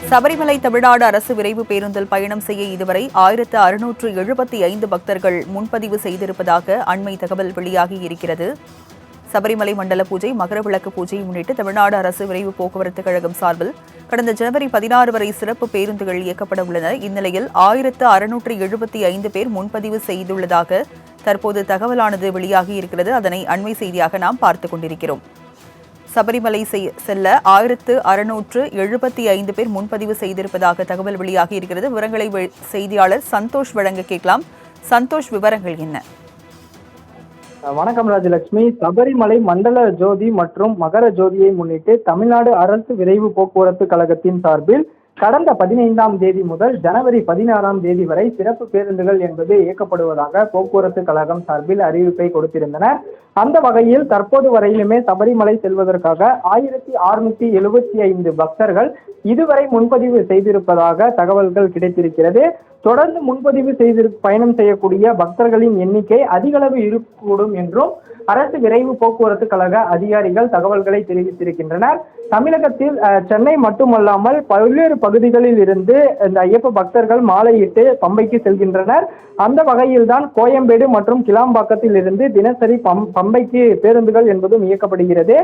சபரிமலை தமிழ்நாடு அரசு விரைவு பேருந்தில் பயணம் செய்ய இதுவரை 1675 பக்தர்கள் முன்பதிவு செய்திருப்பதாக அண்மை தகவல் வெளியாகியிருக்கிறது. சபரிமலை மண்டல பூஜை, மகர விளக்கு பூஜையை முன்னிட்டு தமிழ்நாடு அரசு விரைவு போக்குவரத்து கழகம் சார்பில் கடந்த ஜனவரி 16 வரை சிறப்பு பேருந்துகள் இயக்கப்பட உள்ளன. இந்நிலையில் 1675 பேர் முன்பதிவு செய்துள்ளதாக தற்போது தகவலானது வெளியாகியிருக்கிறது. அதனை அண்மை செய்தியாக நாம் பார்த்துக் கொண்டிருக்கிறோம். சபரிமலை செல்ல 1675 பேர் முன்பதிவு செய்திருப்பதாக தகவல் வெளியாகி இருக்கிறது. விவரங்களை செய்தியாளர் சந்தோஷ் வழங்க கேட்கலாம். சந்தோஷ், விவரங்கள் என்ன? வணக்கம் ராஜலட்சுமி. சபரிமலை மண்டல ஜோதி மற்றும் மகர ஜோதியை முன்னிட்டு தமிழ்நாடு அரசு விரைவு போக்குவரத்து கழகத்தின் சார்பில் கடந்த 15ஆம் தேதி முதல் ஜனவரி 16ஆம் தேதி வரை சிறப்பு பேருந்துகள் என்பது இயக்கப்படுவதாக போக்குவரத்து கழகம் சார்பில் அறிவிப்பை கொடுத்திருந்தனர். அந்த வகையில் தற்போது வரையிலுமே சபரிமலை செல்வதற்காக 1675 பக்தர்கள் இதுவரை முன்பதிவு செய்திருப்பதாக தகவல்கள் கிடைத்திருக்கிறது. தொடர்ந்து முன்பதிவு செய்து பயணம் செய்யக்கூடிய பக்தர்களின் எண்ணிக்கை அதிகளவு இருக்கக்கூடும் என்றும் அரசு விரைவு போக்குவரத்து கழக அதிகாரிகள் தகவல்களை தெரிவித்திருக்கின்றனர். தமிழகத்தில் சென்னை மட்டுமல்லாமல் பல்வேறு பகுதிகளில் இருந்து இந்த ஐயப்ப பக்தர்கள் மாலையிட்டு பம்பைக்கு செல்கின்றனர். அந்த வகையில்தான் கோயம்பேடு மற்றும் கிளாம்பாக்கத்தில் இருந்து தினசரி பம்பைக்கு பேருந்துகள் என்பதும் இயக்கப்படுகிறது.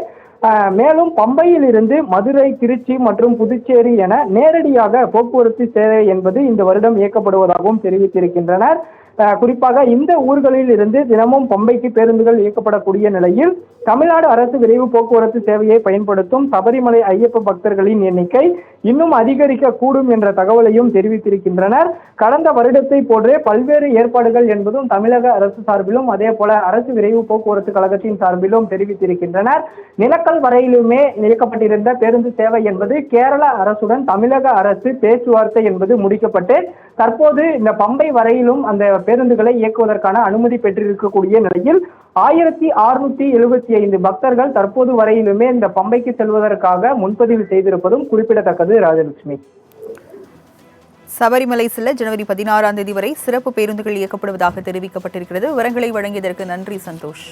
மேலும் பம்பையில் இருந்து மதுரை, திருச்சி மற்றும் புதுச்சேரி என நேரடியாக போக்குவரத்து சேவை என்பது இந்த வருடம் இயக்கப்படுவதாகவும் தெரிவித்திருக்கின்றனர். குறிப்பாக இந்த ஊர்களில் இருந்து தினமும் பம்பைக்கு பேருந்துகள் இயக்கப்படக்கூடிய நிலையில் தமிழ்நாடு அரசு விரைவு போக்குவரத்து சேவையை பயன்படுத்தும் சபரிமலை ஐயப்ப பக்தர்களின் எண்ணிக்கை இன்னும் அதிகரிக்க கூடும் என்ற தகவலையும் தெரிவித்திருக்கின்றனர். கடந்த வருடத்தை போன்றே பல்வேறு ஏற்பாடுகள் என்பதும் தமிழக அரசு சார்பிலும் அதே போல அரசு விரைவு போக்குவரத்து கழகத்தின் சார்பிலும் தெரிவித்திருக்கின்றனர். நிலக்கல் வரையிலுமே இயக்கப்பட்டிருந்த பேருந்து சேவை என்பது கேரள அரசுடன் தமிழக அரசு பேச்சுவார்த்தை என்பது முடிக்கப்பட்டு தற்போது இந்த பம்பை வரையிலும் அந்த பேருந்துகளை இயக்குவதற்கான அனுமதி பெற்றிருக்கக்கூடிய நிலையில் 1675 பக்தர்கள் தற்போது வரையிலுமே இந்த பம்பைக்கு செல்வதற்காக முன்பதிவு செய்திருப்பதும் குறிப்பிடத்தக்கது. ராஜலட்சுமி, சபரிமலை செல்ல ஜனவரி 16ஆம் தேதி வரை சிறப்பு பேருந்துகள் இயக்கப்படுவதாக தெரிவிக்கப்பட்டிருக்கிறது. விவரங்களை வழங்கியதற்கு நன்றி சந்தோஷ்.